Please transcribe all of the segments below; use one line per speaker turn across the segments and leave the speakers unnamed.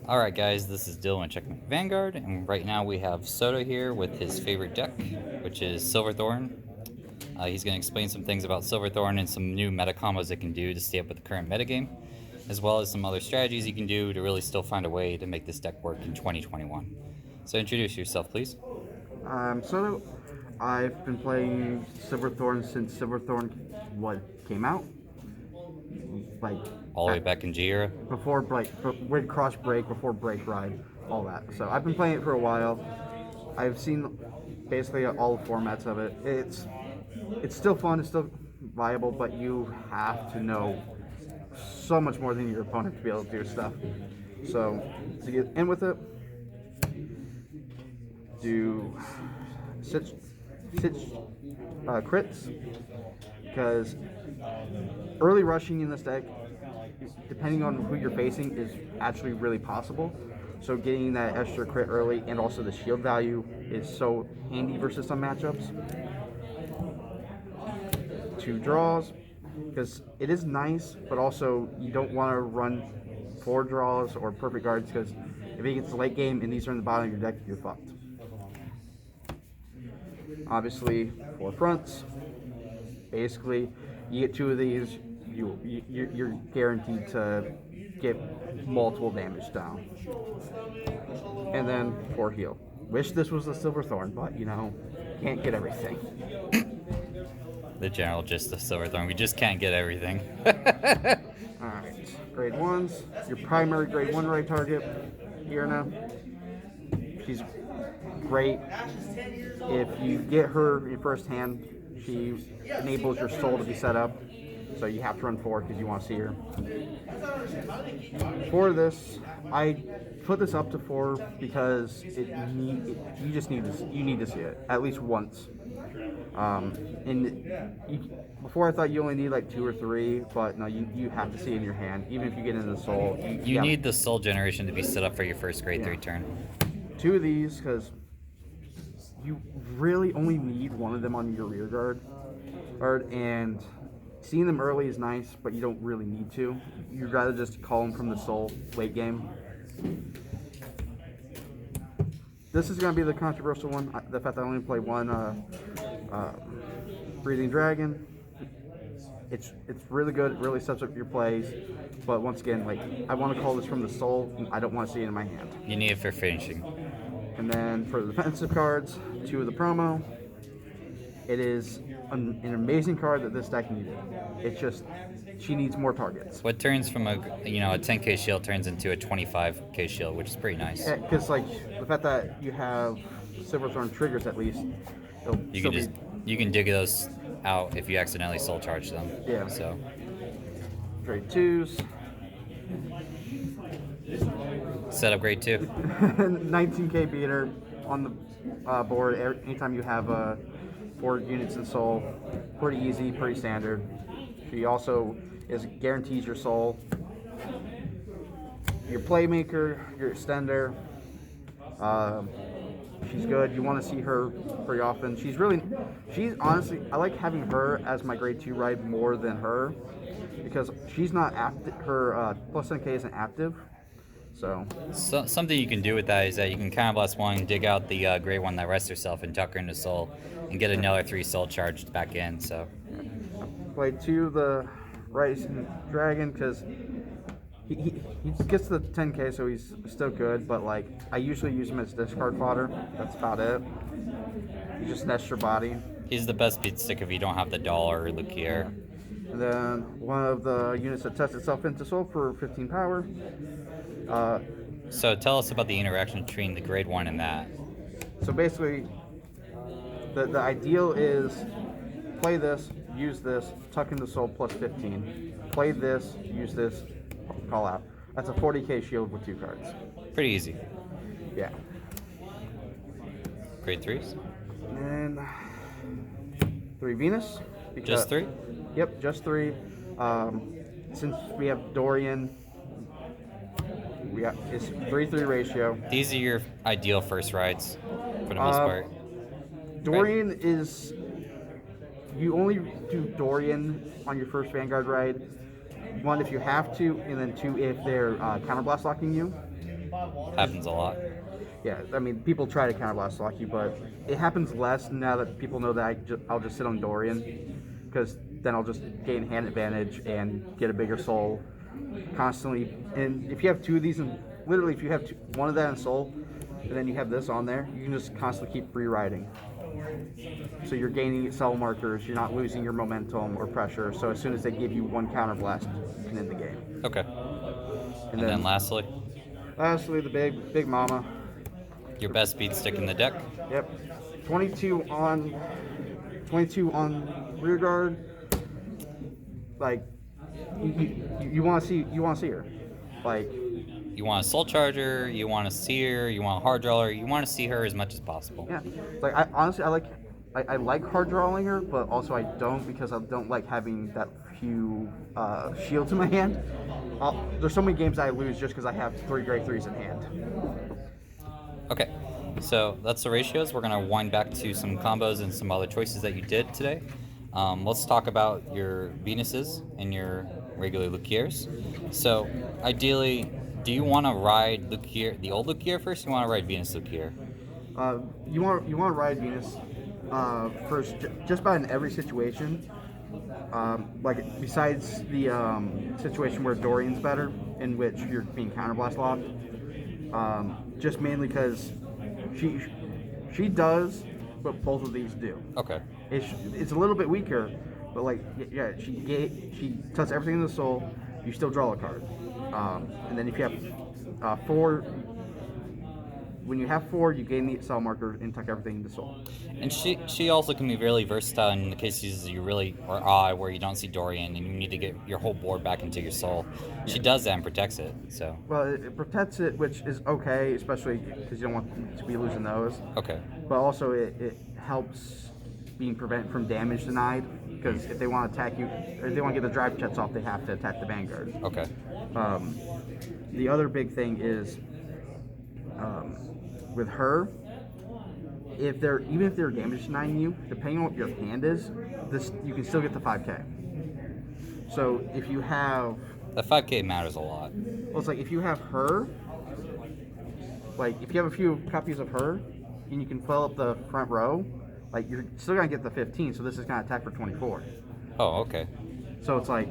Alright guys, this is Dylan with Checkmate Vanguard, and right now we have Soto here with his favorite deck, which is Silver Thorn. He's going to explain some things about Silver Thorn and some new meta combos it can do to stay up with the current metagame, as well as some other strategies you can do to really still find a way to make this deck work in 2021. So introduce yourself, please.
Soto. I've been playing Silverthorn since Silverthorn came out, like
All the way back in G era.
before with Cross Break, before Break Ride, all that. So I've been playing it for a while. I've seen basically all the formats of it. It's still fun. It's still viable, but you have to know so much more than your opponent to be able to do stuff. So to get in with it, do six crits, because early rushing in this deck, depending on who you're facing, is actually really possible. So getting that extra crit early and also the shield value is so handy versus some matchups. 2 draws, because it is nice, but also you don't want to run 4 draws or perfect guards, because if it gets late game and these are in the bottom of your deck, you're fucked. Obviously, 4 fronts. Basically, you get 2 of these, you're guaranteed to get multiple damage down. And then 4 heal. Wish this was a Silver Thorn, but can't get everything.
The general gist of Silver Thorn, we just can't get everything.
Alright, grade 1s. Your primary grade 1 right target, Irna. She's great. If you get her in first hand, she enables your soul to be set up. So you have to run 4 because you want to see her. For this, I put this up to 4 because you need to see it at least once. Before I thought you only need like 2 or 3, but no, you have to see it in your hand. Even if you get into the soul,
You need the soul generation to be set up for your first grade 3 turn.
2 of these, because you really only need 1 of them on your rear guard, and seeing them early is nice, but you don't really need to. You'd rather just call them from the soul late game. This is going to be the controversial one, the fact that I only play 1 Breathing Dragon. It's really good, it really sets up your plays, but once again, I want to call this from the soul, and I don't want to see it in my hand.
You need it for finishing.
And then for the defensive cards, 2 of the promo. It is an amazing card that this deck needed. It's just, she needs more targets.
What turns from a 10k shield turns into a 25k shield, which is pretty nice.
Yeah, because the fact that you have Silverthorn triggers at least,
you can dig those out if you accidentally soul charge them.
Yeah.
So
grade 2s.
Set up grade 2.
19k beater on the board anytime you have 4 units in soul. Pretty easy, pretty standard. She also guarantees your soul. Your playmaker, your extender. She's good. You want to see her pretty often. She's honestly, I like having her as my grade 2 ride more than her, because she's not active. Her plus 10k isn't active. So
something you can do with that is that you can kind of blast 1, dig out the grade 1 that rests herself, and tuck her into soul, and get another 3 soul charged back in. So
play 2 of the Rising Dragon, because he gets the 10k, so he's still good, but I usually use him as discard fodder. That's about it. You just nest your body.
He's the best beat stick if you don't have the dollar or Luquier.
And then 1 of the units that tests itself into soul for 15 power.
So tell us about the interaction between the grade 1 and that.
So basically, the ideal is play this, use this, tuck into soul plus 15. Play this, use this, call out. That's a 40k shield with 2 cards.
Pretty easy.
Yeah.
Grade 3s?
And 3 Venus.
Just 3?
Yep, just 3. Since we have Dorian, it's 3-3 ratio.
These are your ideal first rides, for the most part.
Dorian is... You only do Dorian on your first Vanguard ride. 1, if you have to, and then 2, if they're counterblast locking you.
Happens a lot.
Yeah, I mean, people try to counterblast lock you, but it happens less now that people know that I'll just sit on Dorian, because then I'll just gain hand advantage and get a bigger soul constantly. And if you have two of these, and literally if you have one of that in soul, and then you have this on there, you can just constantly keep free riding. So you're gaining cell markers, you're not losing your momentum or pressure. So as soon as they give you one counterblast, you can end the game.
Okay. And then lastly,
the big mama.
your best speed stick in the deck.
Yep. 22 on rear guard. Like you want to see her. Like
You want a soul charger, you want a seer, you want a hard drawer, you want to see her as much as possible.
yeah. Like I like hard drawing her, but also I don't, because I don't like having that few shields in my hand. There's so many games I lose just because I have 3 grade 3s in hand.
Okay, so that's the ratios. We're gonna wind back to some combos and some other choices that you did today. Let's talk about your Venuses and your regular Luquiers. So ideally, do you want to ride Luquier, the old Luquier first? Or you want to ride Venus Luquier?
You want to ride Venus first, just about in every situation. Like besides the situation where Dorian's better, in which you're being counterblast locked. Just mainly because she does, but both of these do.
Okay.
It's a little bit weaker, but like yeah, she does everything in the soul. You still draw a card, and then if you have 4. When you have 4, you gain the cell marker and tuck everything into soul.
And she also can be really versatile in the cases you really or where you don't see Dorian and you need to get your whole board back into your soul. She does that and protects it. So.
Well, it protects it, which is okay, especially because you don't want to be losing those.
Okay.
But also it helps being prevent from damage denied, because if they want to attack you, or if they want to get the drive checks off, they have to attack the Vanguard.
Okay.
The other big thing is. With her, even if they're damage denying you, depending on what your hand is, you can still get the 5K. So if you have
the 5K matters a lot.
Well, it's like if you have her, like if you have a few copies of her, and you can fill up the front row, like you're still gonna get the 15. So this is gonna attack for 24.
Oh, okay.
So it's like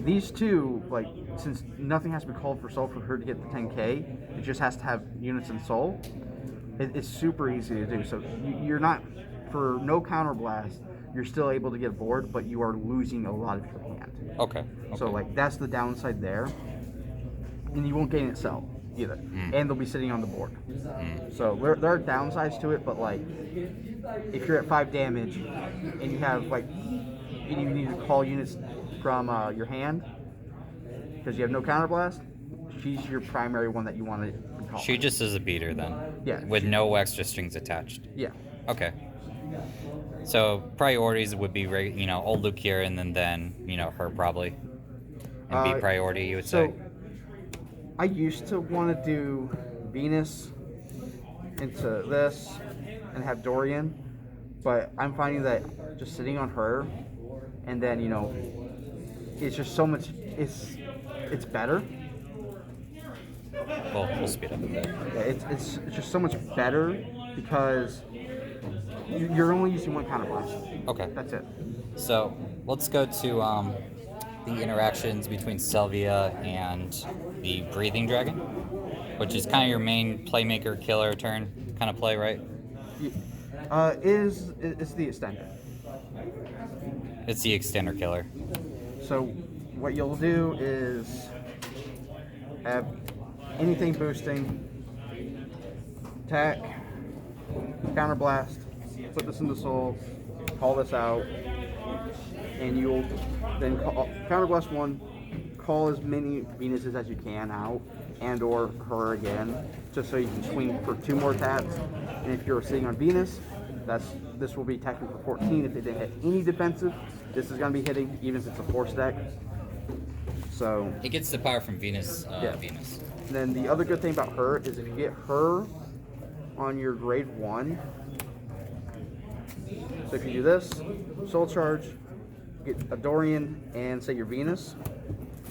these two, like since nothing has to be called for soul for her to get the 10K, it just has to have units in soul. It's super easy to do. So you're not, for no counterblast, you're still able to get a board, but you are losing a lot of your hand.
Okay.
So like that's the downside there, and you won't gain it cell either, and they'll be sitting on the board. So there are downsides to it, but like if you're at 5 damage and you have and you need to call units from your hand because you have no counterblast, she's your primary one that you want to call.
She just is a beater then.
Yeah.
With no extra strings attached.
Yeah.
Okay. So priorities would be old Luquier and then her probably. And B priority you would say.
I used to want to do Venus into this and have Dorian, but I'm finding that just sitting on her and then it's just so much. It's better.
Well, we'll speed up a bit.
Yeah, it's just so much better because you're only using one counterblast.
Okay.
That's it.
So let's go to the interactions between Sylvia and the Breathing Dragon, which is kind of your main playmaker killer turn kind of play, right?
It's the extender.
It's the extender killer.
So what you'll do is have anything boosting, attack, counterblast, put this into soul, call this out, and you'll then counterblast 1, call as many Venuses as you can out, and or her again, just so you can swing for 2 more taps. And if you're sitting on Venus, this will be attacking for 14. If it didn't hit any defensive, this is going to be hitting, even if it's a 4 stack. So
it gets the power from Venus.
Yeah.
Venus.
And then the other good thing about her is if you get her on your grade 1, so if you do this, soul charge, get a Dorian and say your Venus,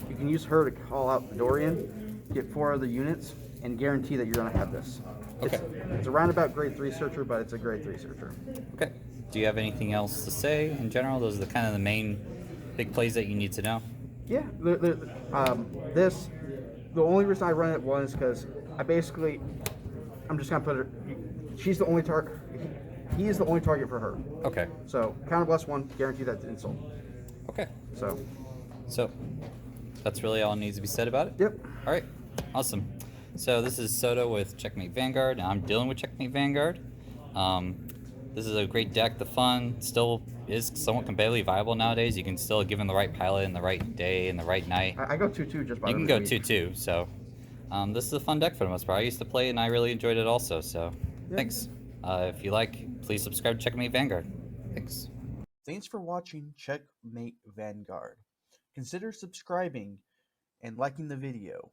you can use her to call out the Dorian, get 4 other units, and guarantee that you're going to have this.
Okay.
It's a roundabout grade 3 searcher, but it's a grade 3 searcher.
Okay. Do you have anything else to say in general? Those are the kind of the main big plays that you need to know.
Yeah, this, the only reason I run it was because I'm just going to put her, she's the only target, he is the only target for her.
Okay.
So, counter blast 1, guarantee that insult.
Okay.
So,
that's really all needs to be said about it?
yep.
All right. Awesome. So this is Soto with Checkmate Vanguard, and I'm dealing with Checkmate Vanguard. This is a great deck. The fun still is somewhat competitively viable nowadays. You can still give him the right pilot in the right day and the right night.
I go 2-2 just by
You can go 2-2. So this is a fun deck for the most part. I used to play it, and I really enjoyed it also. So thanks. If you like, please subscribe to Checkmate Vanguard. Thanks.
Thanks for watching Checkmate Vanguard. Consider subscribing and liking the video,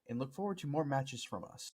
and look forward to more matches from us.